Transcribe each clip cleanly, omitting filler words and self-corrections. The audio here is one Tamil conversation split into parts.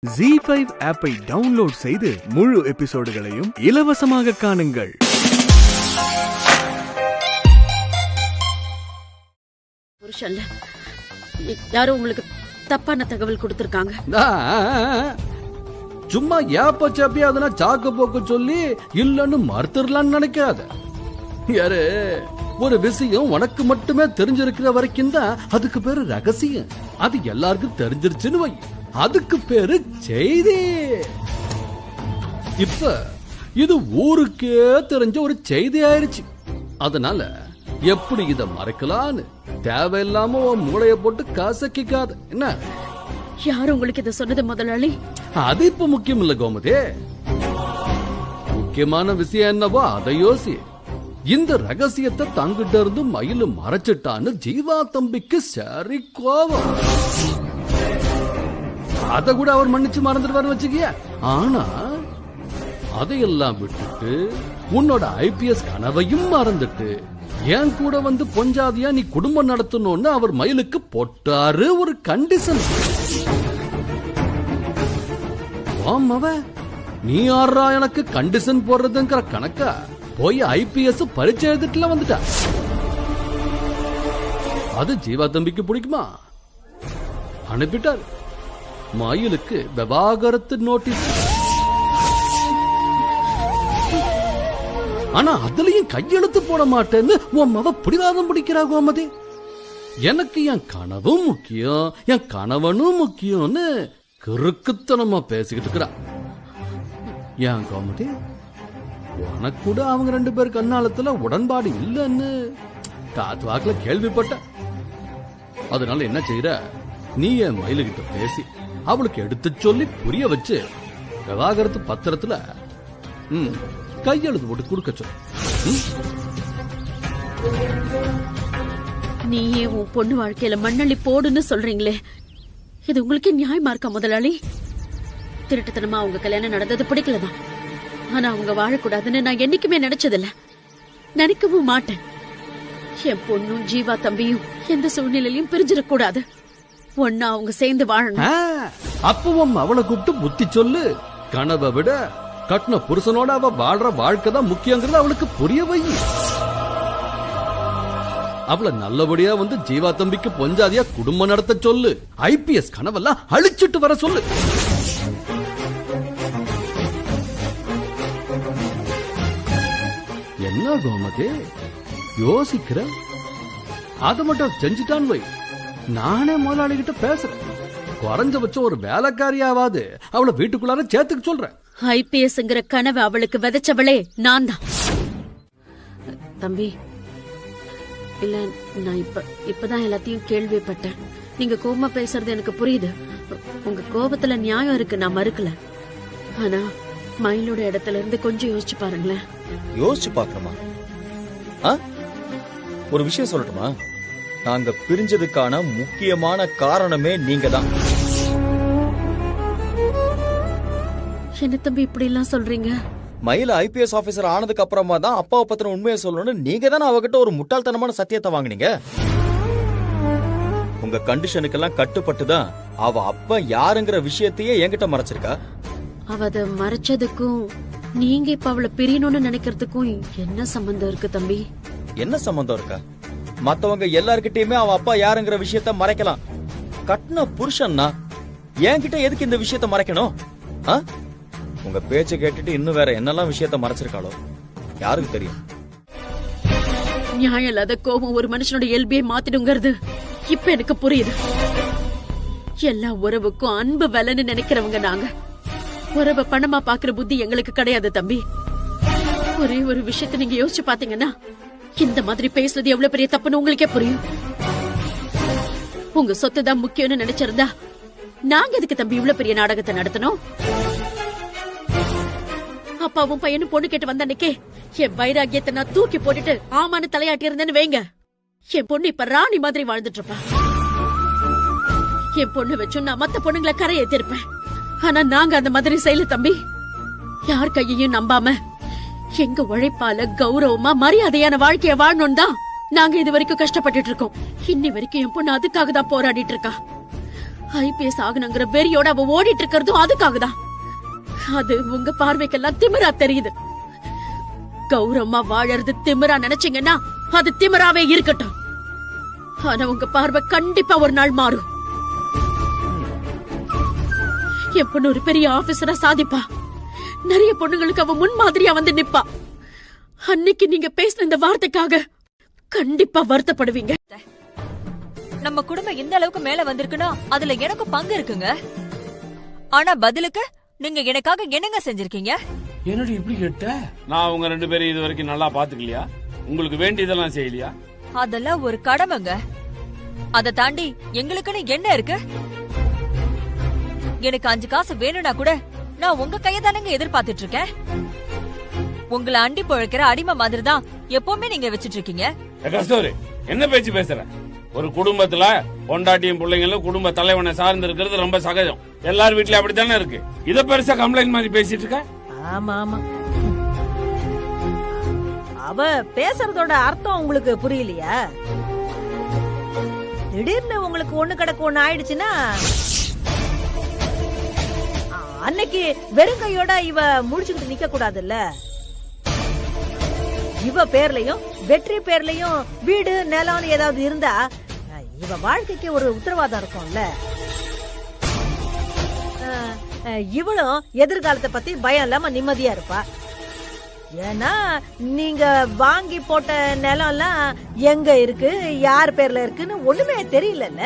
ZEE5 ஆப்பை டவுன்லோட் செய்து முழு எபிசோடுகளையும் இலவசமாக காணுங்கள். புருஷன்ல யாரோ உங்களுக்கு தப்பான தகவல் கொடுத்திருக்காங்க. சும்மா ஏப்ப சாப்பி அதனா சாக்கு போக்கு சொல்லி இல்லன்னு மறுத்துடலான்னு நினைக்காத. யாரு ஒரு விஷயம் உனக்கு மட்டுமே தெரிஞ்சிருக்கிற வரைக்கும் தான் அதுக்கு பேரு ரகசியம். அது எல்லாருக்கும் தெரிஞ்சிருச்சுன்னு வை, அதுக்கு பேரு செய்தி. இப்ப இது ஊருக்கே தெரிஞ்ச ஒரு செய்தி ஆயிருச்சு. அதனால எப்படி இத மறைக்கலான்னு தேவையில்லாம உன் மூளைய போட்டு கசக்கிக்காத. என்ன யாரு உங்களுக்கு இத சொன்னது முதலாளி? அது இப்ப முக்கியம் இல்ல கோமதி. முக்கியமான விஷயம் என்னவோ அதை யோசி. இந்த ரகசியத்தை தங்கிட்ட இருந்து மயிலு மறைச்சிட்டான்னு ஜீவா தம்பிக்கு சரி கோபம். அத கூட அவர் மன்னிச்சு மறந்துடுவாரு வச்சுக்கிய. ஆனா அதையெல்லாம் விட்டுட்டு உன்னோட IPS கனவையும் மறந்துட்டு என் கூட வந்து பொஞ்சாதியா நீ குடும்பம் நடத்தணும்னு அவர் மயிலுக்கு போட்டாரு ஒரு கண்டிஷன். நீ யாரா எனக்கு கண்டிஷன் போடுறதுங்கிற கணக்கா போய் IPS பரீட்சை எழுதிட்டுல வந்துட்டா. அது ஜீவா தம்பிக்கு பிடிக்குமா? அனுப்பிட்டார் மயிலுக்கு விவாகரத்து நோட்டீஸ். ஆனா அதுலயும் கையெழுத்து போட மாட்டேன்னு உன் மவ பிடிவாதம் பிடிக்கிறா கோமதி. எனக்கு என் கனவும் முக்கியம், என் கணவனும் முக்கியம்னு கிறுக்குத்தனமா பேசிக்கிட்டு இருக்கிறா. ஏன் கோமதி, உனக்கு கூட அவங்க 2 பேர் கண்ணாலத்துல உடன்பாடு இல்லன்னு காத்து வாக்குல கேள்விப்பட்ட. அதனால என்ன செய்யற, நீ என் மயிலுகிட்ட பேசி அவளுக்கு எடுத்து சொல்லி புரிய வச்சு விவாகரத்து பத்திரத்துல கையெழுத்து போட்டு கொடுக்க சொல்லு. நீயே உன் பொண்ணு வாழ்க்கையில மண்ணள்ளி போடுன்னு சொல்றீங்களே, இது உங்களுக்கு நியாயமா இருக்கா முதலாளி? திருட்டுத்தனமா அவங்க கல்யாணம் நடந்தது பிடிக்கலதான். ஆனா அவங்க வாழக்கூடாதுன்னு நான் என்னைக்குமே நினைச்சதில்ல, நினைக்கவும் மாட்டேன். என் பொண்ணும் ஜீவா தம்பியும் எந்த சூழ்நிலையிலும் பிரிஞ்சிடக்கூடாது. ஒன்னா அவங்க சேர்ந்து வாழணும். அப்பவும் அவளை கூப்பிட்டு புத்தி சொல்லு. கனவை விட கட்டின புருஷனோட அவ வாழ்ற வாழ்க்கை தான் முக்கியங்கிறது அவளுக்கு புரிய வை. அவளை நல்லபடியா வந்து ஜீவா தம்பிக்கு பொஞ்சாதியா குடும்பம் நடத்த சொல்லு. IPS கனவெல்லாம் அழிச்சிட்டு வர சொல்லு. என்ன கோமதி யோசிக்கிற? அதை மட்டும் செஞ்சுட்டான் வை, நானே முதலாளி கிட்ட பேசுறேன். குறைஞ்சபட்சம் ஒரு வேலைக்காரியாவது அவளை வீட்டுக்குள்ளார சேர்த்துக்க சொல்றேன். IPSங்கிற கனவை அவளுக்கு விதைச்சவளே நான் தான். தம்பி, இல்ல நான் இப்பதான் எல்லாத்தையும் கேள்விப்பட்டேன். நீங்க கோபமா பேசுறது எனக்கு புரியுது. உங்க கோபத்துல நியாயம் இருக்கு, நான் மறுக்கல. ஆனா மயிலோட இடத்துல இருந்து கொஞ்சம் யோசிச்சு பாருங்களேன். யோசிச்சு பாக்கணுமா? ஒரு விஷயம் சொல்லட்டுமா? நாங்க பிரிஞ்சதுக்கான முக்கியமான காரணமே நீங்க தான். என்ன தம்பி இப்படி எல்லாம் சொல்றீங்க? மயில IPS ஆபீசர் ஆனதுக்கு அப்புறமா தான் அப்பாவை பத்தின உண்மையை சொல்லணும்னு நீங்க தானே அவகிட்ட ஒரு முட்டாள்தனமான சத்தியத்தை வாங்குனீங்க. உங்க கண்டிஷனுக்கெல்லாம் கட்டுப்பட்டுதான் அவ அப்பா யாருங்கிற விஷயத்தையே என்கிட்ட மறைச்சிருக்கா. அவ அதை மறைச்சதுக்கும் நீங்க இப்ப அவளை பிரியணும்னு நினைக்கிறதுக்கும் என்ன சம்பந்தம் இருக்கு தம்பி? என்ன சம்பந்தம் இருக்கா? மத்தவங்க எல்லார்கிட்டயுமே அவ அப்பா யாருங்கிற விஷயத்த மறைக்கலாம். கட்டின புருஷன்னா என்கிட்ட எதுக்கு இந்த விஷயத்த மறைக்கணும்? உங்க பேச்ச கேட்டுட்டு இன்னும் வேற என்னெல்லாம் விஷயத்த மறைச்சிருக்காளோ யாருக்கு தெரியும்? நியாயம் இல்லாத கோபம் ஒரு மனுஷனோட இயல்பையே மாத்திடுங்கிறது இப்ப எனக்கு புரியுது. எல்லா உறவுக்கும் அன்பு விலைன்னு நினைக்கிறவங்க நாங்க. உறவை பணமா பாக்குற புத்தி எங்களுக்கு கிடையாது தம்பி. ஒரே ஒரு விஷயத்த நீங்க யோசிச்சு பாத்தீங்கன்னா இந்த மாதிரி பேசுறது எவ்வளவு பெரிய தப்புன்னு உங்களுக்கே புரியும். உங்க சொத்து தான் முக்கியம்னு நினைச்சிருந்தா நாங்க எதுக்கு தம்பி இவ்வளவு பெரிய நாடகத்தை நடத்தணும்? அப்பாவும் பையனும் பொண்ணு கேட்டு வந்த அன்னைக்கே என் வைராகியத்தை நான் தூக்கி போட்டுட்டு ஆமான்னு தலையாட்டி இருந்தேன்னு வைங்க, என் பொண்ணு இப்ப ராணி மாதிரி வாழ்ந்துட்டு இருப்பா. என் பொண்ணு வச்சும் நான் மத்த பொண்ணுங்களை கரை ஏத்திருப்பேன். ஆனா நாங்க அந்த மாதிரி செய்யல தம்பி. யார் கையையும் நம்பாம எங்க உழைப்பால கௌரவமா மரியாதையான வாழ்க்கைய வாழணும் தான் நாங்க இது வரைக்கும் கஷ்டப்பட்டுட்டு இருக்கோம். இன்னி வரைக்கும் என் பொண்ணு அதுக்காக தான் போராடிட்டு இருக்கா. ஐபிஎஸ் ஆகணுங்கிற வெறியோட அவ ஓடிட்டு இருக்கிறதும் அதுக்காக தான். அது உங்க பார்வைக்கெல்லாம் திமிரா தெரியுது. கௌரவமா வாழறது திமிரா நினைச்சீங்கன்னா அது திமிராவே இருக்கட்டும். ஆனா உங்க பார்வை கண்டிப்பா ஒரு நாள் மாறும். என் பொண்ணு ஒரு பெரிய ஆபீசரா சாதிப்பா. நிறைய பொண்ணுங்களுக்கு அவ முன் மாதிரியா வந்து நிப்பா. அன்னைக்கு நீங்க பேசின இந்த வார்த்தைக்காக கண்டிப்பா வருத்தப்படுவீங்க. நம்ம குடும்பம் இந்த அளவுக்கு மேல வந்திருக்குன்னா அதுல எனக்கு பங்கு இருக்குங்க. ஆனா பதிலுக்கு நீங்க எனக்காக என்னங்க செஞ்சிருக்கீங்க? என்னடி இப்படி கேட்ட? நான் உங்க 2 பேரும் இது வரைக்கும் நல்லா பாத்துக்கலையா? உங்களுக்கு வேண்டியதெல்லாம் செய்யலையா? அதெல்லாம் ஒரு கடமைங்க. அத தாண்டி எங்களுக்குன்னு என்ன இருக்கு? எனக்கு 5 காசு வேணும்னா கூட நான் உங்க கையதானங்க எதிர்பார்த்துட்டு இருக்கேன். உங்களை அண்டி பொழைக்கிற அடிமை மாதிரி தான் எப்பவுமே நீங்க வச்சிட்டு இருக்கீங்க. கஸ்தூரி, என்ன பேச்சு பேசுற? ஒரு குடும்பத்துல பொண்டாட்டியும் பிள்ளைங்களும் குடும்ப தலைவனை சார்ந்து இருக்கிறது ரொம்ப சகஜம். எல்லார் வீட்லயும் அப்படித்தானே இருக்கு. இத பெருசா கம்ப்ளைண்ட் மாதிரி பேசிட்டு இருக்க? ஆமா ஆமா, அவ பேசுறதோட அர்த்தம் உங்களுக்கு புரியலையா? திடீர்னு உங்களுக்கு ஒண்ணு கிடக்கு ஒண்ணு ஆயிடுச்சுன்னா அன்னைக்கு வெறும் கையோட இவ முடிச்சுக்கிட்டு நிக்க கூடாதுல்ல. இவ பேர்லயும் வெற்றி பேர்லயும் வீடு நிலம்னு ஏதாவது இருந்தா இவ வாழ்க்கைக்கு ஒரு உத்தரவாதம் இருக்கும்ல. இவளும் எதிர்காலத்தை பத்தி பயம் இல்லாம நிம்மதியா இருப்பா. ஏன்னா நீங்க வாங்கி போட்ட நிலம் எல்லாம் எங்க இருக்கு, யார் பேர்ல இருக்குன்னு ஒண்ணுமே தெரியலல்ல.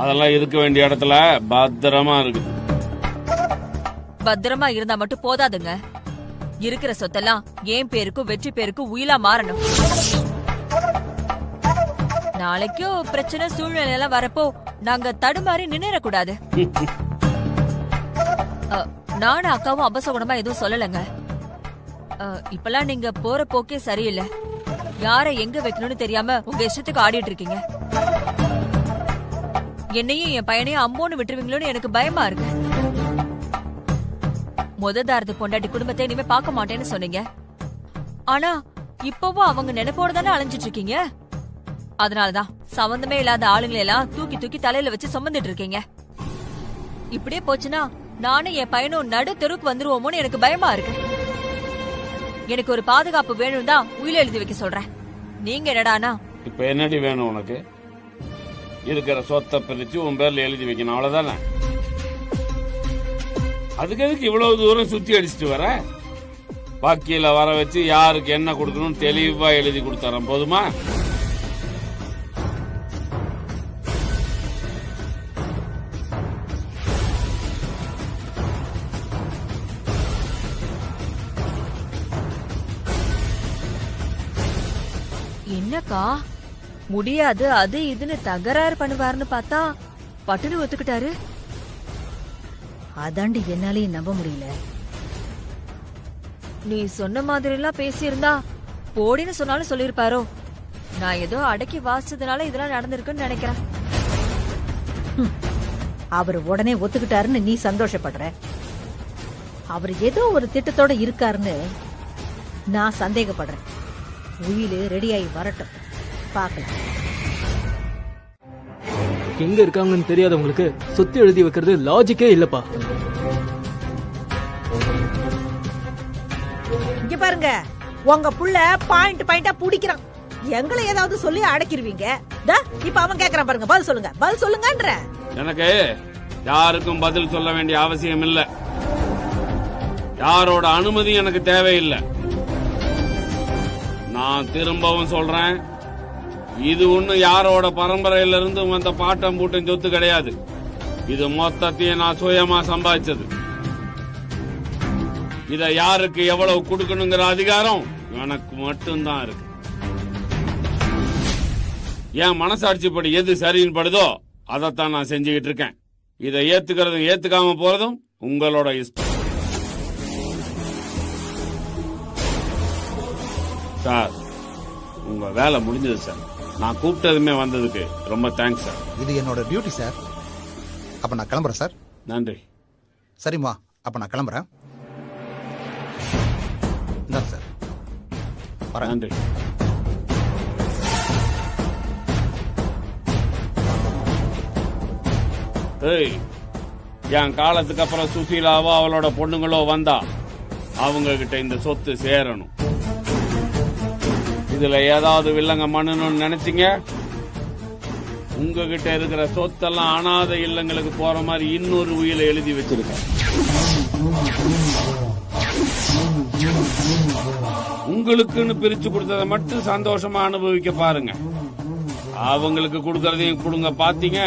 அதெல்லாம் இருக்க வேண்டிய இடத்துல பத்திரமா இருக்கு. பத்திரமா இருந்தா மட்டும் போதாதுங்க. இருக்கிற சொத்தெல்லாம் என் பேருக்கும் வெற்றி பேருக்கும் உயிலா மாறணும். நாளைக்கும் பிரச்சனை சூழ்நிலை எல்லாம் வரப்போ நாங்க தடுமாறி நின்னுடக்கூடாது. நானும் அக்காவும் அபசகுணமா எதுவும் சொல்லலங்க. இப்பெல்லாம் நீங்க போற போக்கே சரியில்லை. யாரை எங்க வைக்கணும்னு தெரியாம உங்க இஷ்டத்துக்கு ஆடிட்டு இருக்கீங்க. என்னையும் என் பையனையும் அம்போன்னு விட்டுருவீங்களோன்னு எனக்கு பயமா இருக்கு. முததாரது பொண்டாட்டி குடும்பத்தை இனிமே பார்க்க மாட்டேன்னு சொன்னீங்க. ஆனா இப்பவும் அவங்க நினைப்போட தானே அலைஞ்சிட்டு இருக்கீங்க. அதனாலதான் சம்பந்தமே இல்லாத ஆளுங்களை எல்லாம் தூக்கி தூக்கி தலையில வச்சு சுமந்துட்டு இருக்கீங்க. இப்படியே போச்சுன்னா நானும் என் பையனும் நடு தெருவுக்கு வந்துருவோமோன்னு எனக்கு பயமா இருக்கு. எனக்கு ஒரு பாதுகாப்பு வேணும் தான் உயில எழுதி வைக்க சொல்றேன். நீங்க என்னடானா இப்ப என்னடி வேணும் உனக்கு? இருக்கிற சொத்தை பிரிச்சு உன் பேர்ல எழுதி வைக்கணும், அவ்வளவுதானே? அதுக்கு எதுக்கு இவ்வளவு தூரம் சுத்தி அடிச்சுட்டு வர? பாக்கியில வர வச்சு யாருக்கு என்ன கொடுக்கணும் தெளிவா எழுதி கொடுத்தறேன், போதுமா? என்னக்கா முடியாது அது இதுன்னு தகராறு பண்ணுவாருன்னு பார்த்தா பட்டுன்னு ஒத்துக்கிட்டாரு. அதாண்டி என்னாலயும் நம்ப முடியல. நீ சொன்ன மாதிரி எல்லாம் பேசியிருந்தா போடின்னு சொன்னாலும் சொல்லிருப்பாரோ. நான் ஏதோ அடக்கி வாசிச்சதுனால இதெல்லாம் நடந்திருக்குன்னு நினைக்கிறேன். அவர் உடனே ஒத்துக்கிட்டாருன்னு நீ சந்தோஷப்படுற. அவர் ஏதோ ஒரு திட்டத்தோட இருக்காருன்னு நான் சந்தேகப்படுறேன். உயிலு ரெடியாகி வரட்டும், பார்க்கலாம். எங்க இருக்காங்கன்னு தெரியாதவங்களுக்கு சொத்து எழுதி வைக்கிறது லாஜிக்கே இல்லப்பா. இங்க பாருங்க, உங்க புள்ள பாயிண்ட் பாயிண்டா புடிக்கிறான். எங்களை ஏதாவது சொல்லி அடக்கிருவீங்க. இப்ப அவன் கேக்குறான் பாருங்க, பதில் சொல்லுங்க, பதில் சொல்லுங்கன்ற. எனக்கு யாருக்கும் பதில் சொல்ல வேண்டிய அவசியம் இல்ல. யாரோட அனுமதி எனக்கு தேவையில்லை. நான் திரும்பவும் சொல்றேன், இது ஒண்ணு யாரோட பரம்பரையில இருந்து வந்த பாட்டம் பூட்டம் சொத்து கிடையாது. இது மொத்தத்தையும் நான் சுயமா சம்பாதிச்சது. இத யாருக்கு எவ்வளவு கொடுக்கணுங்கிற அதிகாரம் எனக்கு மட்டும்தான் இருக்கு. என் மனசாட்சிப்படி எது சரின்னு படுதோ அதைத்தான் நான் செஞ்சுக்கிட்டு இருக்கேன். இதை ஏத்துக்கிறதும் ஏத்துக்காம போறதும் உங்களோட இஷ்டம். சார், உங்க வேலை முடிஞ்சது சார். நான் கூப்பிட்டதுமே வந்ததுக்கு ரொம்ப தேங்க்ஸ் சார். இது என்னோட டியூட்டி சார். அப்ப நான் கிளம்புறேன் சார். நன்றி. சரிம்மா, அப்ப நான் கிளம்புறேன். இந்தாங்க சார். வரேன். நன்றி. ஏய், என் காலத்துக்கு அப்புறம் சுசீலாவோ அவளோட பொண்ணுங்களோ வந்தா அவங்க கிட்ட இந்த சொத்து சேரணும். இதுல ஏதாவது வில்லங்க மண்ணணும்னு நினைச்சீங்க, உங்ககிட்ட இருக்கிற சொத்தெல்லாம் அனாதை இல்லங்களுக்கு போற மாதிரி இன்னொரு உயிரை எழுதி வச்சிருக்கேன். உங்களுக்குன்னு பிரிச்சு கொடுத்ததை மட்டும் சந்தோஷமா அனுபவிக்க பாருங்க. அவங்களுக்கு கொடுக்கறதையும் கொடுங்க, பாத்தீங்க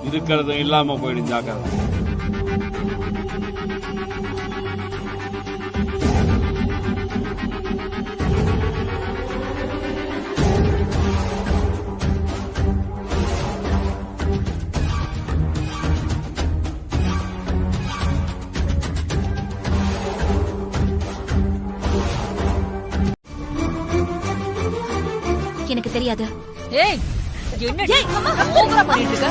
இருக்கிறதும் இல்லாம போயிடும். ஜாக்கிரதை. எனக்கு தெரியாது. ஏய், என்னடி ஓவரா பண்ணிட்டு இருக்க?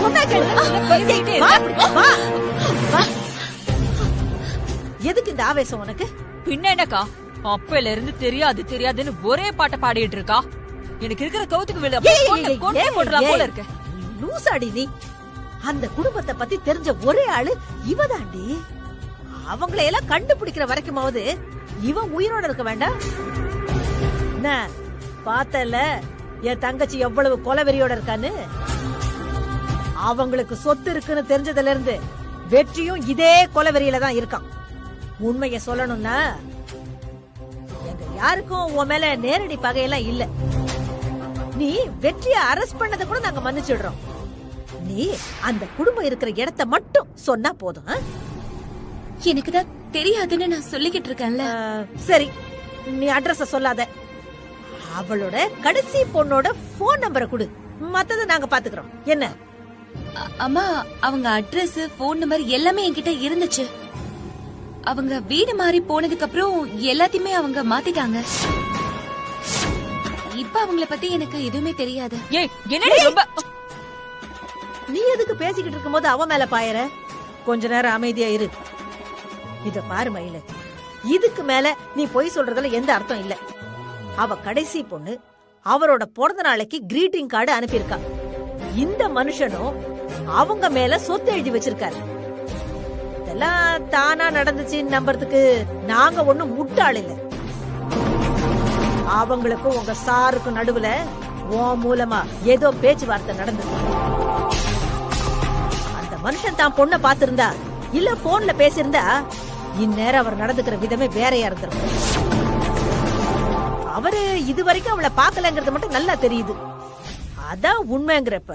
எதுக்கு இந்த ஆவேசம் உனக்கு? பின்ன என்னக்கா, அப்பையில இருந்து தெரியாது தெரியாதுன்னு ஒரே பாட்டை பாடிட்டு இருக்கா. எனக்கு இருக்கிற கவுத்துக்கு வெளியே போடலாம் போல இருக்க. லூசாடி நீ. அந்த குடும்பத்தை பத்தி தெரிஞ்ச ஒரே ஆளு இவதாண்டி. அவங்களை எல்லாம் கண்டுபிடிக்கிற வரைக்குமாவது இவன் உயிரோட இருக்க வேண்டாம். என்ன பார்த்தல என் தங்கச்சி எவ்வளவு கொலவெறியோட இருக்கான்னு? அவங்களுக்கு சொத்து இருக்குன்னு தெரிஞ்சதுல இருந்து வெற்றியும் இதே கொலவெறியில தான் இருக்கான். உண்மைய சொல்லணும்னா எங்க யாருக்கும் உன் மேல நேரடி பகையெல்லாம் இல்ல. நீ வெற்றிய அரெஸ்ட் பண்ணதை கூட நாங்க மன்னிச்சிடுறோம். நீ அந்த குடும்பம் இருக்கிற இடத்தை மட்டும் சொன்னா போதும். எனக்கு தான் தெரியாதுன்னு நான் சொல்லிக்கிட்டு இருக்கேன்ல. சரி, நீ அட்ரஸ் சொல்லாத. அவளோட கடைசி பொண்ணோட போன் நம்பரை கொடு, மத்தத நாங்க பாத்துக்கிறோம். என்ன? அம்மா, அவங்க அட்ரஸ், போன் நம்பர் எல்லாமே என்கிட்ட இருந்துச்சு. அவங்க வீடு மாறி போனதுக்கு அப்புறம் எல்லாத்தையுமே அவங்க மாத்திட்டாங்க. இப்ப அவங்கள பத்தி எனக்கு எதுவுமே தெரியாது. நீ எதுக்கு பேசிக்கிட்டு இருக்கும்போது அவ மேல பாயற? கொஞ்ச நேரம் அமைதியா இரு. இத பாரு மயிலு, இதுக்கு மேல நீ பொய் சொல்றதுல எந்த அர்த்தம் இல்ல. அவ கடைசி பொண்ணு அவரோட பிறந்த நாளைக்கு கிரீட்டிங் கார்டு அனுப்பியிருக்கா. இந்த மனுஷனும் அவங்க மேல சொத்து எழுதி வச்சிருக்காரு. இதெல்லாம் தானா நடந்துச்சுன்னு நம்புறதுக்கு நாங்க ஒண்ணும் முட்டாள் இல்ல. அவங்களுக்கும் உங்க சாருக்கும் நடுவுல உன் மூலமா ஏதோ பேச்சுவார்த்தை நடந்தது. அந்த மனுஷன் தான் பொண்ணை பாத்திருந்தா இல்ல போன்ல பேசியிருந்தா இந்நேரம் அவர் நடந்துக்கிற விதமே வேறையா இருந்திருக்கும். அவரு இதுவரைக்கும் அவளை பாக்கலங்கிறது மட்டும் நல்லா தெரியுது. அதான் உண்மைங்கிறப்ப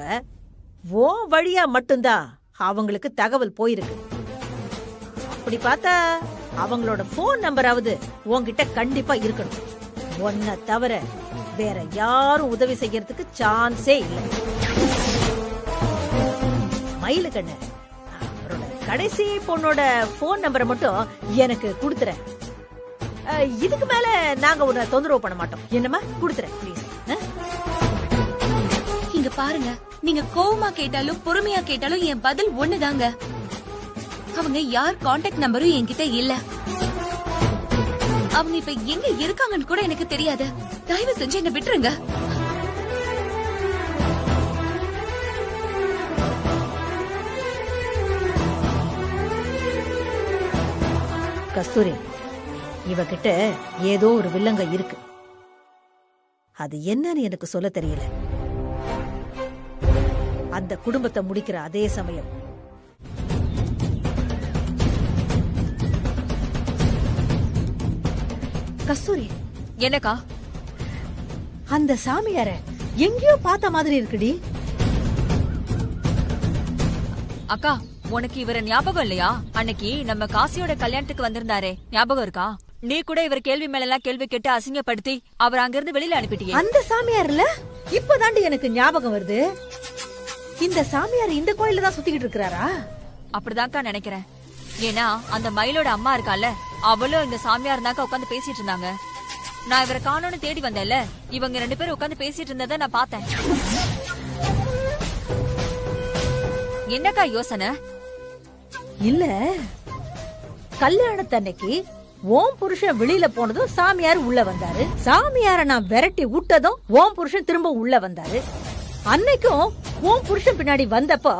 ஓ வழியா மட்டும்தான் அவங்களுக்கு தகவல் போயிருக்கு. அப்படி பார்த்தா அவங்களோட போன் நம்பராவது உன்கிட்ட கண்டிப்பா இருக்கணும். ஒன்ன தவிர வேற யாரும் உதவி செய்யறதுக்கு சான்ஸே இல்லை. மயிலு கண்ணு, அவரோட கடைசி பொண்ணோட போன் நம்பரை மட்டும் எனக்கு கொடுத்துறேன். இதுக்கு மேல நாங்க உன்னை தொந்தரவு பண்ண மாட்டோம். என்னமா? கொடுத்துறேன் ப்ளீஸ். இங்க பாருங்க, நீங்க கோவமா கேட்டாலும் பொறுமையா கேட்டாலும் என் பதில் ஒண்ணுதாங்க. அவங்க யார் கான்டாக்ட் நம்பரும் என்கிட்ட இல்ல. அவங்க இப்ப எங்க இருக்காங்கன்னு கூட எனக்கு தெரியாது. தயவு செஞ்சு என்ன விட்டுருங்க. கஸ்தூரி, இவகிட்ட ஏதோ ஒரு வில்லங்க இருக்கு. அது என்னன்னு எனக்கு சொல்ல தெரியல. அந்த குடும்பத்தை முடிக்கிற அதே சமயம் கஸ்தூரி. என்னக்கா? அந்த சாமியார எங்கேயோ பார்த்த மாதிரி இருக்குடி. அக்கா, உனக்கு இவர ஞாபகம் இல்லையா? அன்னைக்கு நம்ம காசியோட கல்யாணத்துக்கு வந்திருந்தாரே, ஞாபகம் இருக்கா? நீ கூட இவர் கேள்வி மேல எல்லாம் கேள்வி கேட்டு அசிங்கப்படுத்தி அவர் அங்கிருந்து வெளியில அனுப்பிட்டியே. அந்த சாமியார்ல இப்பதாண்டி எனக்கு ஞாபகம் வருது. இந்த சாமியார் இந்த கோயில தான் சுத்திக்கிட்டு இருக்கிறாரா? அப்படிதான்க்கா நினைக்கிறேன். ஏன்னா அந்த மயிலோட அம்மா இருக்கால, அவளும் இந்த சாமியார் தாக்கா உட்காந்து பேசிட்டு இருந்தாங்க. நான் இவரை காணோன்னு தேடி வந்தேன்ல, இவங்க 2 பேரும் உட்காந்து பேசிட்டு இருந்ததை நான் பார்த்தேன். என்னக்கா யோசனை? இல்ல, கல்யாணத்தன்னைக்கு ஓம் புருஷன் வெளியில போனதும் சாமியார் உள்ள வந்தாரு. சாமியார நான் விரட்டி விட்டதும் ஓம் புருஷன் திரும்ப உள்ள வந்தாரு. அன்னைக்கும் ஓம் புருஷன் பின்னாடி வந்தப்போ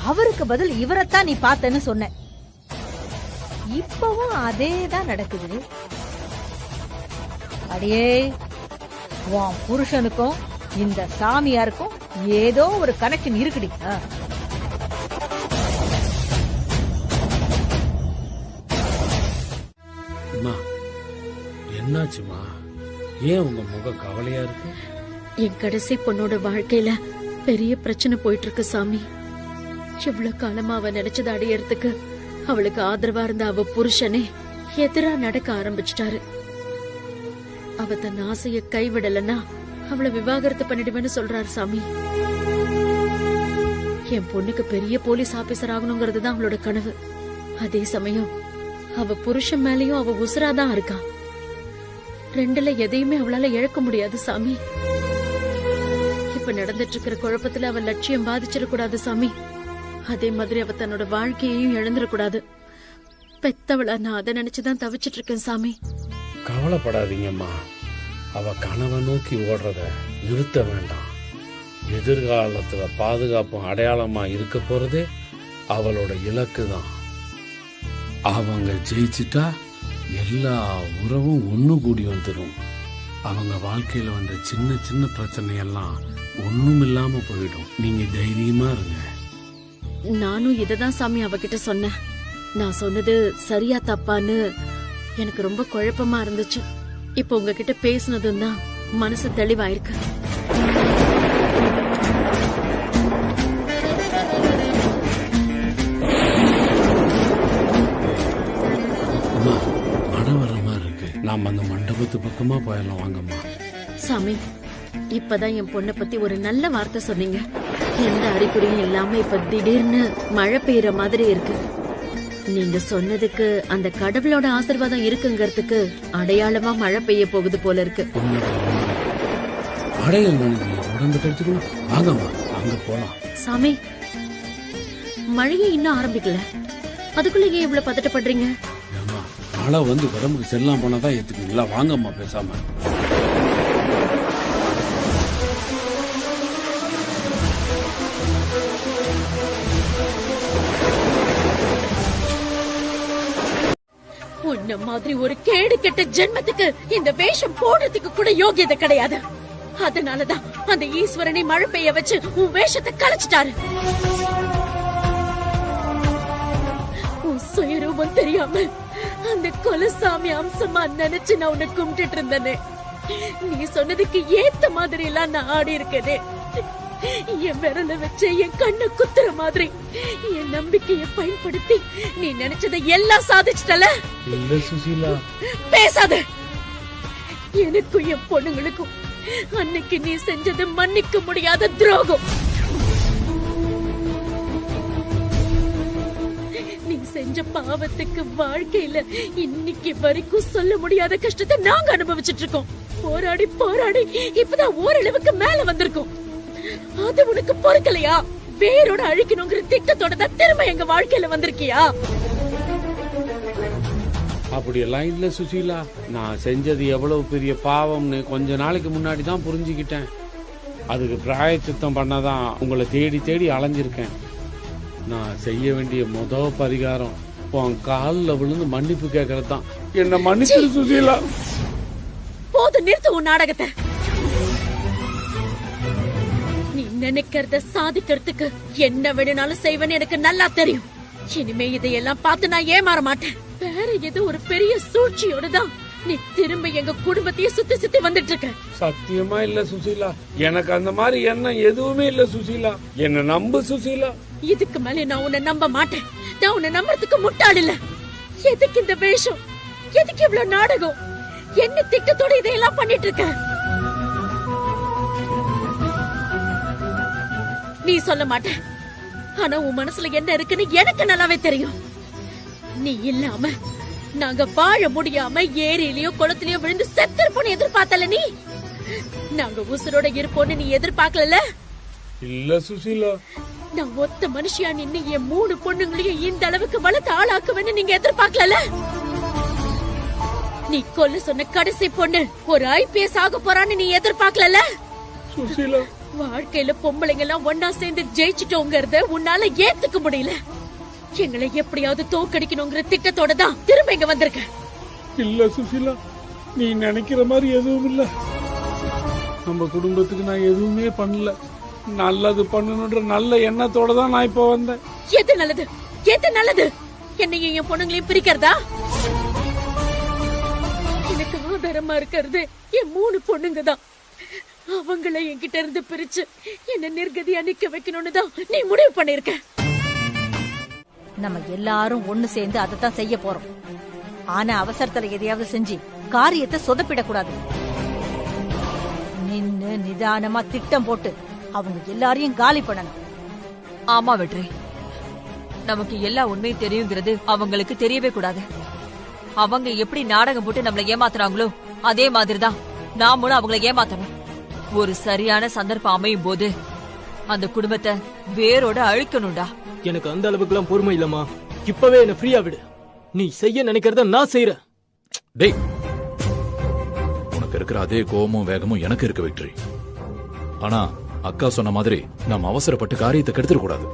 அவருக்கு பதில் இவரைத்தான் நீ பார்த்தேன்னு சொன்ன. இப்பவும் அதேதான் நடக்குது. அடியே, உன் புருஷனுக்கும் இந்த சாமியாருக்கும் ஏதோ ஒரு கனெக்ஷன் இருக்குடி. என்னாச்சுமா? ஏன் உங்க முக கவலையா இருக்கு? என் கடைசி பொண்ணோட வாழ்க்கையில பெரிய பிரச்சனை போயிட்டு இருக்கு சாமி. இவ்வளவு காலமா அவ நினைச்சதை அடையறதுக்கு அவளுக்கு ஆதரவா இருந்த அவ புருஷனே எதிரா நடக்க ஆரம்பிச்சிட்டாரு. அவ தன் ஆசைய கைவிடலன்னா அவளை விவாகரத்து பண்ணிடுவேன்னு சொல்றாரு சாமி. என் பொண்ணுக்கு பெரிய போலீஸ் ஆபீசர் ஆகணுங்கிறது தான் அவளோட கனவு. அதே சமயம் அவ புருஷன் மேலயும் அவ உசுராதான் இருக்கா. ரெண்டுல எதையுமே அவளால இழக்க முடியாது சாமி. இப்ப நடந்துட்டு இருக்கிற குழப்பத்துல அவ லட்சியம் பாதிச்சிடக்கூடாது சாமி. அதே மாதிரி அவ தன்னோட வாழ்க்கையையும் இழந்துடக்கூடாது. பெத்தவளா நான் அதை நினைச்சுதான் தவிச்சிட்டு இருக்கேன் சாமி. கவலைப்படாதீங்கம்மா. அவ கனவை நோக்கி ஓடுறத நிறுத்த வேண்டாம். எதிர்காலத்துல பாதுகாப்பும் அடையாளமா இருக்க போறதே அவளோட இலக்கு தான். அவங்க ஜெயிச்சிட்டா எல்லா உறவும் ஒண்ணு கூடி வந்துடும். அவங்க வாழ்க்கையில வந்த சின்ன சின்ன பிரச்சனையெல்லாம் ஒண்ணும் இல்லாம போயிடும். நீங்க தைரியமா இருங்க. நானும் இததான் சாமி அவகிட்ட சொன்னேன். நான் சொன்னது சரியா தப்பான்னு எனக்கு ரொம்ப குழப்பமா இருந்துச்சு. இப்ப உங்ககிட்ட பேசினதும் தான் மனசு தெளிவாயிருக்கு. மழை வர மாதிரி இருக்கு. நாம அந்த மண்டபத்து பக்கமா போயிடலாம். வாங்கம்மா. சாமி, இப்பதான் என் பொண்ணை பத்தி ஒரு நல்ல வார்த்தை சொன்னீங்க. எந்த அறிகுறியும் இல்லாம இப்ப திடீர்னு மழை பெய்யற மாதிரி இருக்கு. நீங்க சொன்னதுக்கு அந்த கடவுளோட ஆசீர்வாதம் இருக்குங்கிறதுக்கு அடையாளமா மழை பெய்ய போகுது போல இருக்கு. அங்க போலாம். சாமி, மழையை இன்னும் ஆரம்பிக்கல, அதுக்குள்ள ஏன் இவ்வளவு பதட்டப்படுறீங்க? மழை வந்து உடம்புக்கு செல்லாம் போனாதான் ஏத்துக்குங்களா? வாங்கம்மா பேசாம. உன்ன மாதிரி ஒரு கேடு கெட்ட ஜென்மத்துக்கு இந்த வேஷம் போடுறதுக்கு கூட யோகியதை கிடையாது. அதனாலதான் அந்த ஈஸ்வரனை மழை பெய்ய வச்சு உன் வேஷத்தை கலைச்சிட்டாரு. உன் சுயரூபம் தெரியாம அந்த கொலசாமி அம்சமா நினைச்சு நான் உன்னை கும்பிட்டு இருந்தேனே. நீ சொன்னதுக்கு ஏத்த மாதிரி எல்லாம் நான் ஆடி இருக்கேனே. என் விரல வச்சு என் கண்ணை குத்துற மாதிரி என் நம்பிக்கையை பயன்படுத்தி நீ நினைச்சதை எல்லாம் சாதிச்சிட்டல. இல்ல சுசீலா, பேசாத. எனக்கும் என் பொண்ணுங்களுக்கும் அன்னைக்கு நீ செஞ்சது மன்னிக்க முடியாத துரோகம். நீ செஞ்ச பாவத்துக்கு வாழ்க்கையில இன்னைக்கு வரைக்கும் சொல்ல முடியாத கஷ்டத்தை நாங்க அனுபவிச்சுட்டு இருக்கோம். போராடி போராடி இப்பதான் ஓரளவுக்கு மேல வந்திருக்கோம். அது உனக்கு பொறுக்கலையா? வேரோட அழிக்கணுங்கிற திட்டத்தோட தான் திரும்ப எங்க வாழ்க்கையில வந்திருக்கியா? அப்படியெல்லாம் இல்ல சுசீலா. நான் செஞ்சது எவ்வளவு பெரிய பாவம்னு கொஞ்ச நாளைக்கு முன்னாடி தான் புரிஞ்சுக்கிட்டேன். அதுக்கு பிராயச்சித்தம் பண்ணதான் உங்களை தேடி தேடி அலைஞ்சிருக்கேன். நான் செய்ய வேண்டிய முதல் பரிகாரம் உன் காலில் விழுந்து மன்னிப்பு கேட்கறது தான். என்ன மன்னிச்சு சுசீலா. போது, நிறுத்து உன் நாடகத்தை. நீ நினைக்கிறத சாதிக்கிறதுக்கு என்ன வேணும்னாலும் செய்வேன்னு எனக்கு நல்லா தெரியும். இனிமே இதையெல்லாம் பார்த்து நான் ஏமாற மாட்டேன். வேற ஏதோ ஒரு பெரிய சூழ்ச்சியோட தான் நீ திரும்ப எங்க குடும்பத்தையே சுத்தி சுத்தி வந்துட்டு இருக்க. சத்தியமா இல்ல சுசீலா. எனக்கு அந்த மாதிரி எண்ணம் எதுவுமே இல்ல சுசீலா. என்ன நம்பு சுசீலா. இதுக்கு மேல நான் உன்னை நம்ப மாட்டேன். நான் உன்னை நம்புறதுக்கு முட்டாள் இல்ல. எதுக்கு இந்த வேஷம்? எதுக்கு இவ்வளவு நாடகம்? என்ன திட்டத்தோட இதையெல்லாம் பண்ணிட்டு இருக்க? நீ சொல்ல மாட்டேன். ஆனா உன் மனசுல என்ன இருக்குன்னு எனக்கு நல்லாவே தெரியும். நீ இல்லாம நாங்க வாழ முடியாம ஏரியிலயோ குளத்திலயோ விழுந்து செத்துருப்போன்னு எதிர்பார்த்தல. நீ நாங்க உசுரோட இருப்போன்னு நீ எதிர்பார்க்கல. இல்ல சுசீலா. நான் ஒத்த மனுஷியா நின்னு என் 3 பொண்ணுங்களையும் இந்த அளவுக்கு வளர்த்து ஆளாக்குவேன்னு நீங்க எதிர்பார்க்கல. நீ கொல்ல சொன்ன கடைசி பொண்ணு ஒரு IPS ஆக போறான்னு நீ எதிர்பார்க்கல. சுசீலா, வாழ்க்கையில பொம்பளைங்க எல்லாம் ஒன்னா சேர்ந்து ஜெயிச்சிட்டோங்கறத உன்னால ஏத்துக்க முடியல. எங்களை எப்படியாவது தோக்கடிக்கணுங்கிற திட்டத்தோட தான் திரும்ப இங்க வந்திருக்க. இல்ல சுசீலா, நீ நினைக்கிற மாதிரி எதுவும் இல்ல. நம்ம குடும்பத்துக்கு நான் எதுவுமே பண்ணல. நல்லது பண்ணணுன்ற நல்ல எண்ணத்தோட தான் நான் இப்ப வந்தேன். எது நல்லது? எது நல்லது? என்னையும் என் பொண்ணுங்களையும் பிரிக்கிறதா? எனக்கு ஆதாரமா இருக்கிறது என் 3 பொண்ணுங்க தான். அவங்களை என்கிட்ட இருந்து பிரிச்சு என்ன நிர்கதியா நிக்க வைக்கணும்னு தான் நீ முடிவு பண்ணிருக்க. நம்ம எல்லாரும் ஒண்ணு சேர்ந்து அதைத்தான் செய்ய போறோம். ஆனா அவசரத்துல எதையாவது செஞ்சு காரியத்தை சொதப்பிடக்கூடாது. நின்னு நிதானமா திட்டம் போட்டு அவங்க எல்லாரையும் காலி பண்ணணும். ஆமா வெற்றி, நமக்கு எல்லா உண்மையும் தெரியுங்கிறது அவங்களுக்கு தெரியவே கூடாது. அவங்க எப்படி நாடகம் போட்டு நம்மள ஏமாத்துறாங்களோ அதே மாதிரிதான் நாமளும் அவங்கள ஏமாத்தணும். ஒரு சரியான சந்தர்ப்பம் அமையும் போது அந்த குடும்பத்தை வேரோட அழிக்கணும்டா. எனக்கு அந்த அளவுக்கு எல்லாம் பொறுமை இல்லம்மா. இப்பவே என்ன ஃப்ரீயா விடு. நீ செய்ய நினைக்கிறத நான் செய்யறேன். டேய், உனக்கு இருக்கிற அதே கோபமும் வேகமும் எனக்கு இருக்கு வெற்றி. ஆனா அக்கா சொன்ன மாதிரி நாம் அவசரப்பட்டு காரியத்தை கெடுத்துட கூடாது.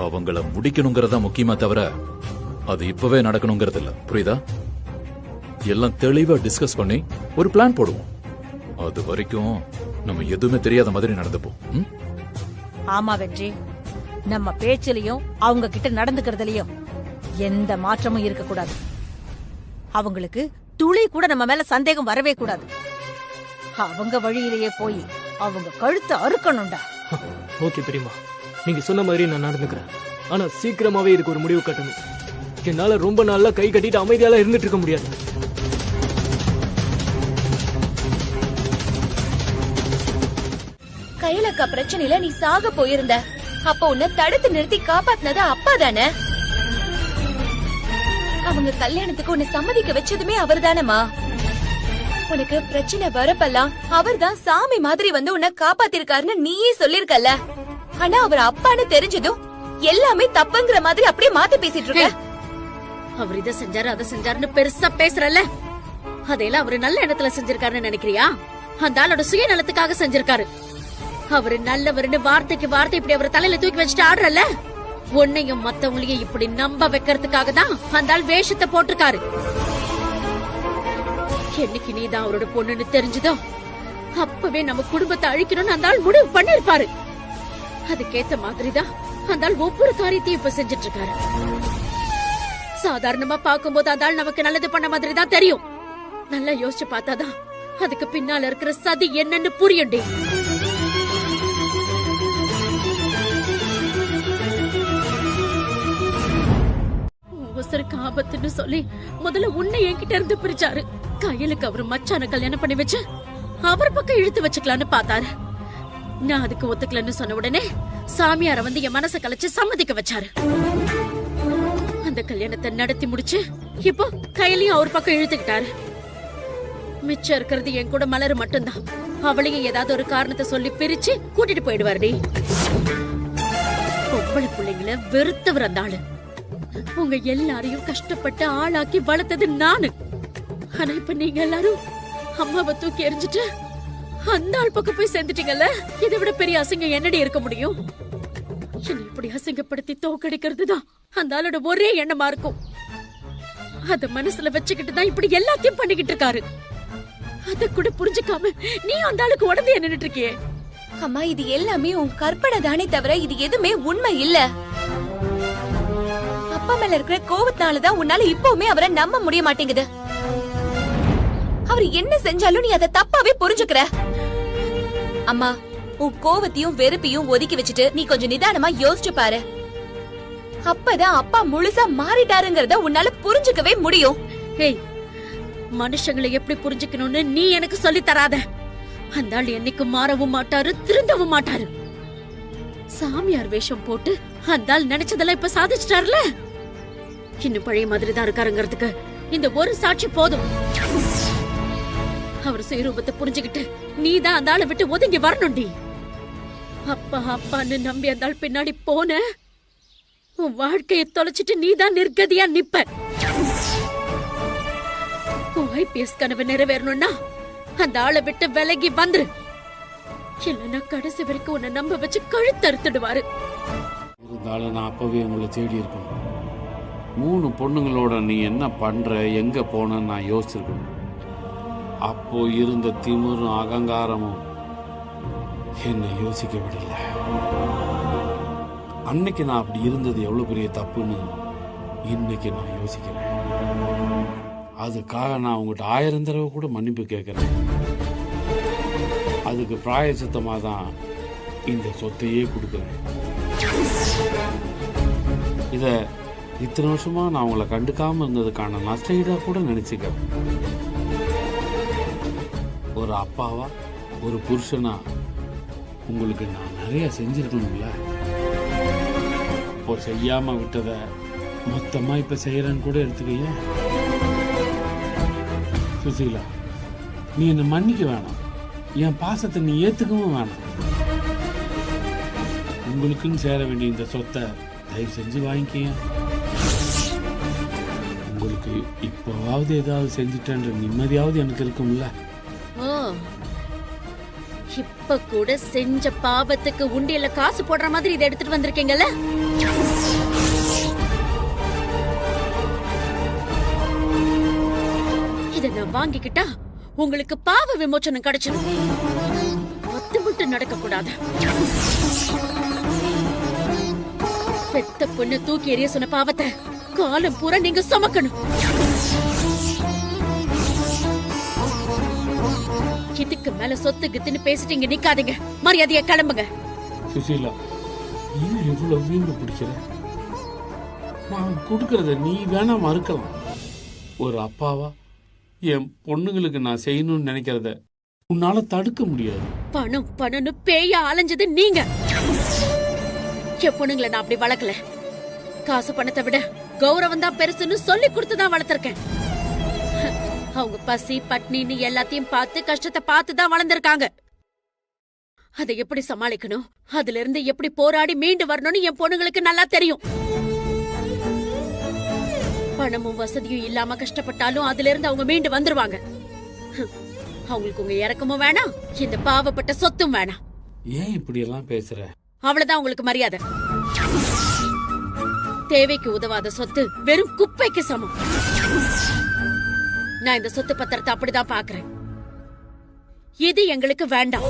அவங்கள முடிக்கணுங்கிறதா முக்கியமா தவிர அது இப்பவே நடக்கணுங்கிறது இல்ல. புரியுதா? எல்லாம் தெளிவா டிஸ்கஸ் பண்ணி ஒரு பிளான் போடுவோம். அது வரைக்கும் நம்ம எதுவுமே தெரியாத மாதிரி நடந்துப்போம். ஆமா வெற்றி, நம்ம பேச்சிலையும் அவங்க கிட்ட நடந்துக்கிறதுலயும் எந்த மாற்றமும் இருக்க கூடாது. அவங்களுக்கு துளி கூட நம்ம மேல சந்தேகம் வரவே கூடாது. அவங்க வழியிலேயே போய் அவங்க கழுத்தை அறுக்கணும்டா. ஓகே பெரியம்மா, நீங்க சொன்ன மாதிரி நான் நடந்துக்கிறேன். ஆனா சீக்கிரமாவே இதுக்கு ஒரு முடிவு கட்டணும். என்னால ரொம்ப நாளா கை கட்டிட்டு அமைதியால இருந்துட்டு இருக்க முடியாது. கையிலக்கா பிரச்சனையில நீ சாக போயிருந்த. அப்ப உன்னை தடுத்து நிறுத்தி காப்பாத்தினது அப்பா தானே? அவங்க கல்யாணத்துக்கு உன்னை சம்மதிக்க வச்சதுமே அவர் தானேமா? உனக்கு பிரச்சனை வரப்பெல்லாம் அவர் தான் சாமி மாதிரி வந்து உன்னை காப்பாத்திருக்காருன்னு நீயே சொல்லிருக்கல. ஆனா அவர் அப்பான்னு தெரிஞ்சதும் எல்லாமே தப்புங்கிற மாதிரி அப்படியே மாத்தி பேசிட்டு இருக்க. அவர் இதை செஞ்சாரு அதை செஞ்சாருன்னு பெருசா பேசுறல்ல, அதையெல்லாம் அவரு நல்ல எண்ணத்துல செஞ்சிருக்காருன்னு நினைக்கிறியா? அந்த ஆளோட சுயநலத்துக்காக செஞ்சிருக்காரு. அவரு நல்லவருன்னு வார்த்தைக்கு வார்த்தை இப்படி அவர் தலையில தூக்கி வச்சுட்டு ஆடுறல்ல, உன்னையும் மத்தவங்களையும் இப்படி நம்ப வைக்கிறதுக்காக தான் அந்த ஆள் வேஷத்தை போட்டிருக்காரு. என்னைக்கு நீதான் அவரோட பொண்ணுன்னு தெரிஞ்சதோ அப்பவே நம்ம குடும்பத்தை அழிக்கணும்னு அந்த ஆள் முடிவு பண்ணிருப்பாரு. அதுக்கேத்த மாதிரிதான் அந்த ஆள் ஒவ்வொரு காரியத்தையும் இப்ப செஞ்சிட்டு இருக்காரு. சாதாரணமா பாக்கும்போது அந்த ஆள் நமக்கு நல்லது பண்ண மாதிரி தான் தெரியும். நல்லா யோசிச்சு பார்த்தாதான் அதுக்கு பின்னால இருக்கிற சதி என்னன்னு புரியுண்டே. அவசருக்கு ஆபத்துன்னு சொல்லி முதல்ல உன்னை என்கிட்ட இருந்து பிரிச்சாரு. கையிலுக்கு அவரு மச்சான கல்யாணம் பண்ணி வச்சு அவர் பக்கம் இழுத்து வச்சுக்கலான்னு பார்த்தாரு. நான் அதுக்கு ஒத்துக்கலன்னு சொன்ன உடனே சாமியார வந்து என் மனசை கலைச்சு சம்மதிக்க வச்சாரு. அந்த கல்யாணத்தை நடத்தி முடிச்சு இப்போ கையிலையும் அவர் பக்கம் இழுத்துக்கிட்டாரு. மிச்சம் இருக்கிறது என் கூட மலரு மட்டும்தான். அவளையும் ஏதாவது ஒரு காரணத்தை சொல்லி பிரிச்சு கூட்டிட்டு போயிடுவாரு. பொம்பளை பிள்ளைங்களை வெறுத்தவர் அந்த ஆளு. உங்க எல்லாரையும் கஷ்டப்பட்டு ஆளாக்கி வளர்த்தது நானு. ஆனா இப்ப நீங்க எல்லாரும் அம்மாவை தூக்கி எறிஞ்சிட்டு அந்த ஆள் பக்கம் போய் சேர்ந்துட்டீங்கல்ல. இதை விட பெரிய அசிங்கம் என்னடி இருக்க முடியும்? என்னை இப்படி அசிங்கப்படுத்தி தோக்கடிக்கிறதுதான் அந்த ஆளோட ஒரே எண்ணமா இருக்கும். அத மனசுல வச்சுக்கிட்டு தான் இப்படி எல்லாத்தையும் பண்ணிக்கிட்டு இருக்காரு. அத கூட புரிஞ்சுக்காம நீ அந்த ஆளுக்கு உடனே நின்னுட்டு இருக்கியே. அம்மா, இது எல்லாமே உன் கற்பனை தானே தவிர இது எதுவுமே உண்மை இல்ல. அப்பா மேல இருக்கிற கோவத்தினாலதான் உன்னால இப்பவுமே அவரை நம்ப முடிய மாட்டேங்குது. அவர் என்ன செஞ்சாலும் நீ அதை தப்பாவே புரிஞ்சுக்கிற. அம்மா, உன் கோவத்தையும் வெறுப்பையும் ஒதுக்கி வச்சுட்டு நீ கொஞ்சம் நிதானமா யோசிச்சு பாரு. அப்பதான் அப்பா முழுசா மாறிட்டாருங்கறத உன்னால புரிஞ்சுக்கவே முடியும். ஏய், மனுஷங்களை எப்படி புரிஞ்சுக்கணும்னு நீ எனக்கு சொல்லி தராத. அந்த ஆள் என்னைக்கு மாறவும் மாட்டாரு, திருந்தவும் மாட்டாரு. சாமியார் வேஷம் போட்டு அந்த ஆள் நினைச்சதெல்லாம் இப்ப சாதிச்சிட்டாருல. இன்னும் பழைய மாதிரி தான் இருக்காருங்கிறதுக்கு இந்த ஒரு சாட்சி போதும். அவர் சுயரூபத்தை புரிஞ்சுக்கிட்டு நீதான் அந்த ஆளை விட்டு ஒதுங்கி வரணும்டி. அப்பா அப்பான்னு நம்பி அந்த ஆள் பின்னாடி போன உன் வாழ்க்கையை தொலைச்சிட்டு நீதான் நிர்கதியா நிப்ப. உன் ஐபிஎஸ் கனவு நிறைவேறணும்னா அந்த ஆளை விட்டு விலகி வந்துரு. இல்லைன்னா கடைசி வரைக்கும் உன்னை நம்ப வச்சு கழுத்தறுத்துடுவாரு. இருந்தாலும் நான் அப்பவே உங்களை தேடி இருக்கணும். 3 பொண்ணுங்களோட நீ என்ன பண்ற, எங்க போனன்னு நான் யோசிச்சிருக்கணும். அப்போ இருந்த திமிரும் அகங்காரமும் என்னை யோசிக்க விடல. அன்னைக்கு நான் அப்படி இருந்தது எவ்வளவு பெரிய தப்புன்னு இன்னைக்கு நான் யோசிக்கிறேன். அதுக்காக நான் உங்கள்கிட்ட 1000 தடவை கூட மன்னிப்பு கேட்கிறேன். அதுக்கு பிராயச்சித்தமாக தான் இந்த சொத்தையே கொடுக்குறேன். இதை இத்தனை வருஷமா நான் உங்களை கண்டுக்காம இருந்ததுக்கான நஷ்டஈடா கூட நினைச்சுக்கிறேன். ஒரு அப்பாவா, ஒரு புருஷனா உங்களுக்கு நான் நிறைய செஞ்சிருக்கணும்ல. இப்போ செய்யாம விட்டத மொத்தமா இப்ப செய்யறேன்னு கூட எடுத்துக்கீங்க. சுசீலா, நீ என்னை மன்னிக்க வேணாம், என் பாசத்தை நீ ஏத்துக்கவும் வேணாம். உங்களுக்குன்னு சேர வேண்டிய இந்த சொத்தை தயவு செஞ்சு வாங்கிக்க. உங்களுக்கு இப்போவாவது ஏதாவது செஞ்சுட்டேன்ற நிம்மதியாவது எனக்கு இருக்கும்ல. ஓ, இப்ப கூட செஞ்ச பாவத்துக்கு உண்டியல்ல காசு போடுற மாதிரி இதை எடுத்துட்டு வந்திருக்கீங்கல்ல? இதை நான் வாங்கிக்கிட்டா உங்களுக்கு பாவ விமோச்சனம் கிடைச்சிடும். அது மட்டும் நடக்க கூடாது. பெத்த பொண்ணு தூக்கி எறிய சொன்ன பாவத்தை காலம் பூரா நீங்க சுமக்கணும். இதுக்கு மேல சொத்து கித்துன்னு பேசிட்டீங்க நிக்காதீங்க, மரியாதையா கிளம்புங்க. சுசீலா, ஏன் எவ்வளவு வீம்பு பிடிக்கிற? நான் கொடுக்கறத நீ வேணா மறுக்கலாம். ஒரு அப்பாவா என் பொண்ணுங்களுக்கு நான் செய்யணும்னு நினைக்கிறத உன்னால தடுக்க முடியாது. பணம் பணம்னு பேய அலைஞ்சது நீங்க. என் பொண்ணுங்களை நான் அப்படி வளர்க்கல. காசு பணத்தை விட கௌரவம் தான் பெருசுன்னு சொல்லி கொடுத்துதான் வளர்த்திருக்கேன். அவங்க பசி பட்னின்னு எல்லாத்தையும் பார்த்து கஷ்டத்தை பார்த்து தான் வளர்ந்திருக்காங்க. அதை எப்படி சமாளிக்கணும், அதுல இருந்து எப்படி போராடி மீண்டு வரணும்னு என் பொண்ணுங்களுக்கு நல்லா தெரியும். பணமும் வசதியும் இல்லாம கஷ்டப்பட்டாலும் அதுல இருந்து அவங்க மீண்டு வந்துருவாங்க. அவங்களுக்கு உங்க இறக்கமும் வேணாம், இந்த பாவப்பட்ட சொத்தும் வேணாம். ஏன் இப்படி எல்லாம் பேசுற? அவ்வளவுதான் உங்களுக்கு மரியாதை. தேவைக்கு உதவாத சொத்து வெறும் குப்பைக்கு சமம். நான் இந்த சொத்து பத்திரத்தை அப்படிதான் பாக்குறேன். இது எங்களுக்கு வேண்டாம்.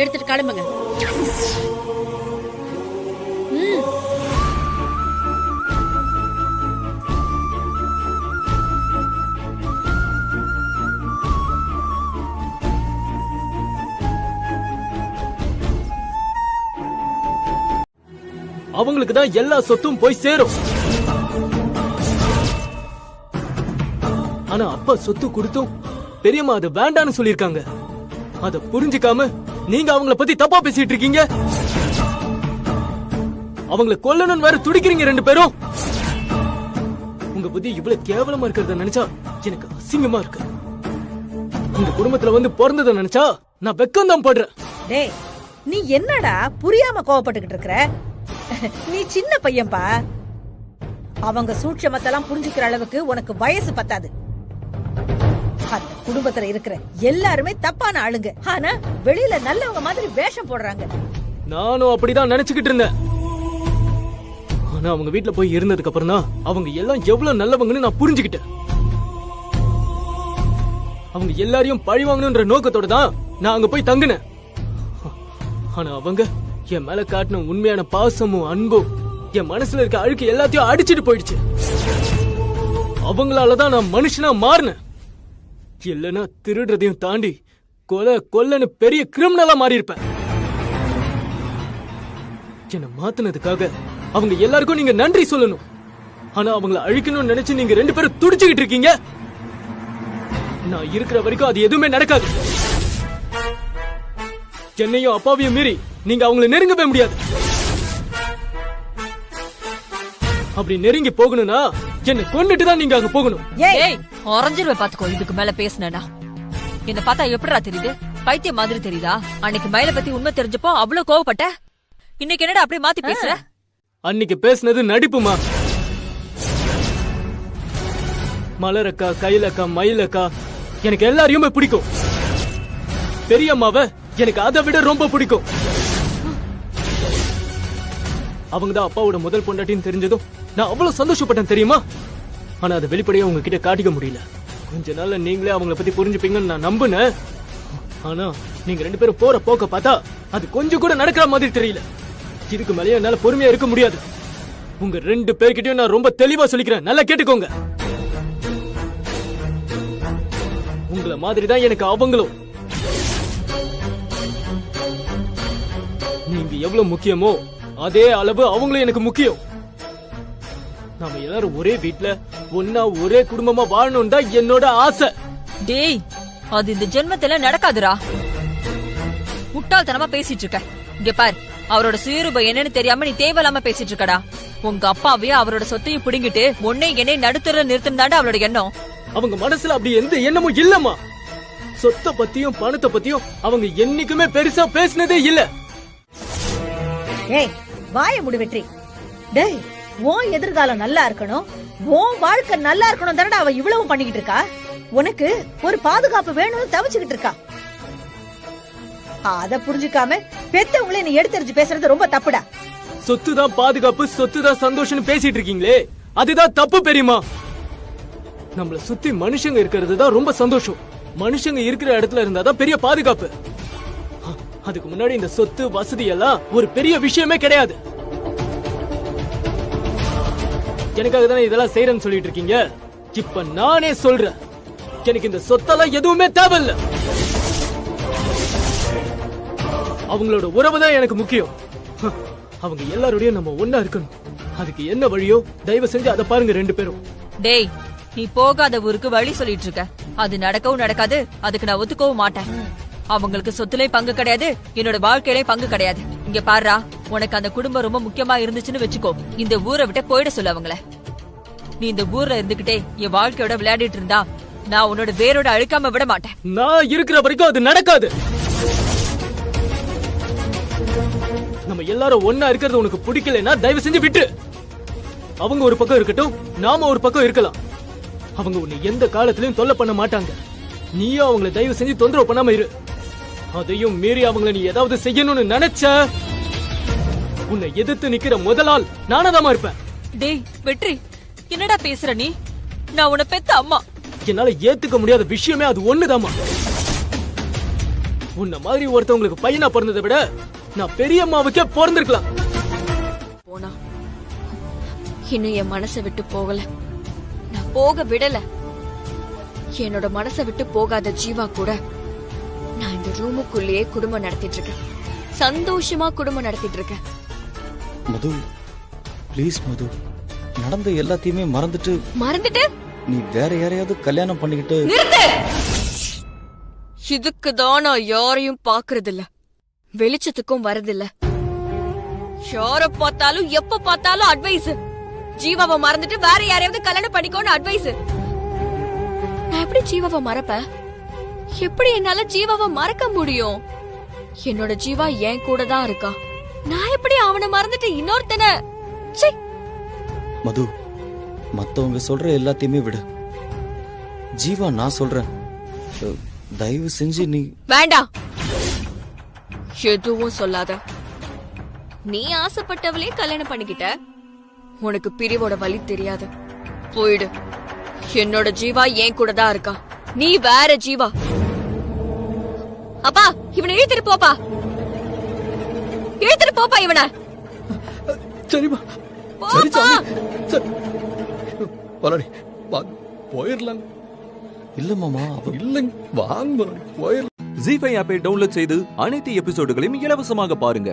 எடுத்துட்டு கிளம்புங்க. அவங்களுக்கு தான் எல்லா சொத்தும் போய் சேரும். ஆனா அப்பா சொத்து கொடுத்தும் பெரியம்மா அது வேண்டான்னு சொல்லிருக்காங்க. அத புரிஞ்சுக்காம நீங்க அவங்கள பத்தி தப்பா பேசிட்டு இருக்கீங்க. அவங்கள கொல்லணும்னு வேற துடிக்கிறீங்க 2 பேரும். உங்க புத்தி இவ்வளவு கேவலமா இருக்கிறத நினைச்சா எனக்கு அசிங்கமா இருக்கு. இந்த குடும்பத்துல வந்து பிறந்தத நினைச்சா நான் வெக்கம் தான் படுறேன். டேய், நீ என்னடா புரியாம கோவப்பட்டுக்கிட்டு இருக்கற? நீ சின்ன பையன்பா. அவங்க சூட்சமத்தெல்லாம் புரிஞ்சுக்கிற அளவுக்கு உனக்கு வயசு பத்தாது. அந்த குடும்பத்துல இருக்கிற எல்லாருமே தப்பான ஆளுங்க. ஆனா வெளியில நல்லவங்க மாதிரி வேஷம் போடுறாங்க. நானும் அப்படிதான் நினைச்சுக்கிட்டு இருந்தேன். ஆனா அவங்க வீட்டுல போய் இருந்ததுக்கு அப்புறம் தான் அவங்க எல்லாம் எவ்வளவு நல்லவங்கன்னு நான் புரிஞ்சுக்கிட்டேன். அவங்க எல்லாரையும் பழி வாங்கணும்ன்ற நோக்கத்தோட தான் நான் அங்க போய் தங்கினேன். ஆனா அவங்க என் மேல காட்டின உண்மையான பாசமும் அன்பும் என் மனசுல இருக்க அழுக்கு எல்லாத்தையும் அடிச்சிட்டு போயிடுச்சு. அவங்களாலதான் நான் மனுஷனா மாறினேன். இல்லைன்னா திருடுறதையும் தாண்டி கொல்லன்னு பெரிய கிரிமினலா மாறி இருப்பேன். என்ன மாத்தினதுக்காக அவங்க எல்லாருக்கும் நீங்க நன்றி சொல்லணும். ஆனா அவங்கள அழிக்கணும்னு நினைச்சு நீங்க 2 பேரும் துடிச்சுக்கிட்டு இருக்கீங்க. நான் இருக்கிற வரைக்கும் அது எதுவுமே நடக்காது. என்னையும் அப்பாவையும் மீறி நீங்க அவங்களை நெருங்கவே முடியாது. அப்படி நெருங்கி போகணும்னா என்ன கொண்டுட்டு தான் நீங்க அங்க போகணும். ஏய், orangeருவே பாத்துக்கோ. இதுக்கு மேல பேசுனடா என்ன பார்த்தா எப்படிடா தெரியுது? பைத்தியம் மாதிரி தெரியுதா? அன்னைக்கு மயில பத்தி உண்மை தெரிஞ்சப்போ அவ்வளவு கோவப்பட்ட. இன்னைக்கு என்னடா அப்படியே மாத்தி பேசுற? அன்னைக்கு பேசுனது நடிப்புமா. மலரக்கா, கைலக்கா, மயிலக்கா எனக்கு எல்லாரையுமே பிடிக்கும். பெரியம்மாவை எனக்கு அதை விட ரொம்ப பிடிக்கும். அவங்க தான் அப்பாவோட முதல் பொண்டாட்டின்னு தெரிஞ்சதும் நான் அவ்வளவு சந்தோஷப்பட்டேன் தெரியுமா? ஆனா அதை வெளிப்படையா உங்ககிட்ட காட்டிக்க முடியல. கொஞ்ச நாள்ல நீங்களே அவங்கள பத்தி புரிஞ்சுப்பீங்கன்னு நான் நம்பினேன். ஆனா நீங்க 2 பேரும் போற போக்க பார்த்தா அது கொஞ்சம் கூட நடக்கிற மாதிரி தெரியல. இதுக்கு மேலேயே என்னால பொறுமையா இருக்க முடியாது. உங்க 2 பேர்கிட்டயும் நான் ரொம்ப தெளிவா சொல்லிக்கிறேன், நல்லா கேட்டுக்கோங்க. உங்களை மாதிரிதான் எனக்கு அவங்களும். நீங்க எவ்வளவு முக்கியமோ அதே அளவு அவங்களும் எனக்கு முக்கியம். நாம எல்லாரும் ஒரே வீட்ல ஒன்னா ஒரே குடும்பமா வாழணும் தான் என்னோட ஆசை. டேய், அது இந்த ஜென்மத்துல நடக்காதுடா. முட்டாள்தனமா பேசிட்டு இருக்க. இங்க பார், அவரோட சுயரூபம் என்னன்னு தெரியாம நீ தேவையில்லாம பேசிட்டு இருக்கடா. உங்க அப்பாவையும் அவரோட சொத்தையும் பிடுங்கிட்டு உன்னை என்னை நடுத்தர நிறுத்தினாடா அவளோட எண்ணம். அவங்க மனசுல அப்படி எந்த எண்ணமும் இல்லம்மா. சொத்தை பத்தியும் பணத்தை பத்தியும் அவங்க என்னைக்குமே பெருசா பேசினதே இல்ல. ஏய், வாய முடி வெற்றி. டேய், உன் எதிர்காலம் நல்லா இருக்கணும், உன் வாழ்க்கை நல்லா இருக்கணும் தானடா அவ இவ்வளவு பண்ணிக்கிட்டு இருக்கா. உனக்கு ஒரு பாதுகாப்பு வேணும்னு தவிச்சுக்கிட்டு இருக்கா. அத புரிஞ்சுக்காம பெத்தவங்களே நீ எடுத்தறிஞ்சு பேசுறது ரொம்ப தப்புடா. சொத்து தான் பாதுகாப்பு, சொத்து தான் சந்தோஷம் பேசிட்டு இருக்கீங்களே, அதுதான் தப்பு பெரியமா. நம்மள சுத்தி மனுஷங்க இருக்கிறது தான் ரொம்ப சந்தோஷம். மனுஷங்க இருக்கிற இடத்துல இருந்தாதான் பெரிய பாதுகாப்பு. அதுக்கு முன்னாடி இந்த சொத்து வசதி எல்லாம் ஒரு பெரிய விஷயமே கிடையாது. எனக்காக தானே இதெல்லாம் செய்யறேன்னு சொல்லிட்டு இருக்கீங்க. இப்ப நானே சொல்றேன், எனக்கு இந்த சொத்தெல்லாம் எதுவுமே தேவையில்ல. அவங்களோட உறவு தான் எனக்கு முக்கியம். அவங்க எல்லாரோடையும் நம்ம ஒன்னா இருக்கணும். அதுக்கு என்ன வழியோ தயவு செஞ்சு அதை பாருங்க 2 பேரும். டேய், நீ போகாத ஊருக்கு வழி சொல்லிட்டு இருக்க. அது நடக்கவும் நடக்காது, அதுக்கு நான் ஒத்துக்கவும் மாட்டேன். அவங்களுக்கு சொத்துலயும் பங்கு கிடையாது, என்னோட வாழ்க்கையிலயும் பங்கு கிடையாது. இங்க பாருடா, உனக்கு அந்த குடும்பம் ரொம்ப முக்கியமா இருந்துச்சுன்னு வச்சுக்கோ, இந்த ஊரை விட்டு போயிட சொல்லு அவங்கள. நீ இந்த ஊர்ல இருந்துகிட்டே என் வாழ்க்கையோட விளையாடிட்டு இருந்தா நான் உன்னோட வேரோட அழுக்காம விட மாட்டேன். நான் இருக்கிற வரைக்கும் அது நடக்காது. நம்ம எல்லாரும் ஒன்னா இருக்கிறது உனக்கு பிடிக்கலன்னா தயவு செஞ்சு விட்டு. அவங்க ஒரு பக்கம் இருக்கட்டும், நாம ஒரு பக்கம் இருக்கலாம். அவங்க உன்னை எந்த காலத்திலயும் தொல்லை பண்ண மாட்டாங்க. நீயும் அவங்களை தயவு செஞ்சு தொந்தரவு பண்ணாம இரு. அதையும் மீறி அவங்களை நீ ஏதாவது செய்யணும்னு நினைச்ச, உன்னை எதிர்த்து நிக்கிற முதலாள் நானதாமா இருப்பேன். டேய் வெற்றி, என்னடா பேசுற நீ? நான் உன்னை பெத்த அம்மா. என்னால ஏத்துக்க முடியாத விஷயமே அது ஒண்ணுதாமா. உன்ன மாதிரி ஒருத்தவங்களுக்கு பையனா பிறந்ததை விட நான் பெரியம்மாவுக்கே பிறந்திருக்கலாம். போனா இன்னும் என் மனசை விட்டு போகல, நான் போக விடல. என்னோட மனசை விட்டு போகாத ஜீவா கூட நான் இந்த ரூமுக்குள்ளேயே குடும்பம் நடத்திட்டு இருக்கேன். சந்தோஷமா குடும்பம் நடத்திட்டு இருக்கேன். மது, ப்ளீஸ் மது, நடந்த எல்லாத்தையுமே மறந்துட்டு நீ வேற யாரையாவது கல்யாணம் பண்ணிக்கிட்டு. நிறுத்து. இதுக்குதான் நான் யாரையும் பாக்குறது இல்ல, வெளிச்சத்துக்கும் வரதில்ல. யார பார்த்தாலும் எப்ப பார்த்தாலும் அட்வைஸ். ஜீவாவை மறந்துட்டு வேற யாரையாவது கல்யாணம் பண்ணிக்கோன்னு அட்வைஸ். நான் எப்படி ஜீவாவை மறப்பேன்? எப்படி என்னால ஜீவாவை மறக்க முடியும்? என்னோட ஜீவா என் கூட தான் இருக்கா. நான் எப்படி அவனை மறந்துட்டு இன்னொருத்தனை? மது, மத்தவங்க சொல்ற எல்லாத்தையுமே விடு. ஜீவா, நான் சொல்றேன், தயவு செஞ்சு நீ. வேண்டாம், எதுவும் சொல்லாத. நீ ஆசைப்பட்டவளே கல்யாணம் பண்ணிக்கிட்ட. உனக்கு பிரிவோட வலி தெரியாது. போயிடு. என்னோட ஜீவா என் கூட தான் இருக்கா, நீ வேற ஜீவா. அப்பா, இவனை இழுத்துட்டு போப்பா, இழுத்துட்டு போப்பா இவனை. சரிமா, சரி சாமி, சரி பலடி போயிடலாம். இல்ல மாமா, இல்லைங்க, வாங்க போயிடலாம். ஜீ5 ஆப்பை டவுன்லோட் செய்து அனைத்து எபிசோடுகளையும் இலவசமாக பாருங்க.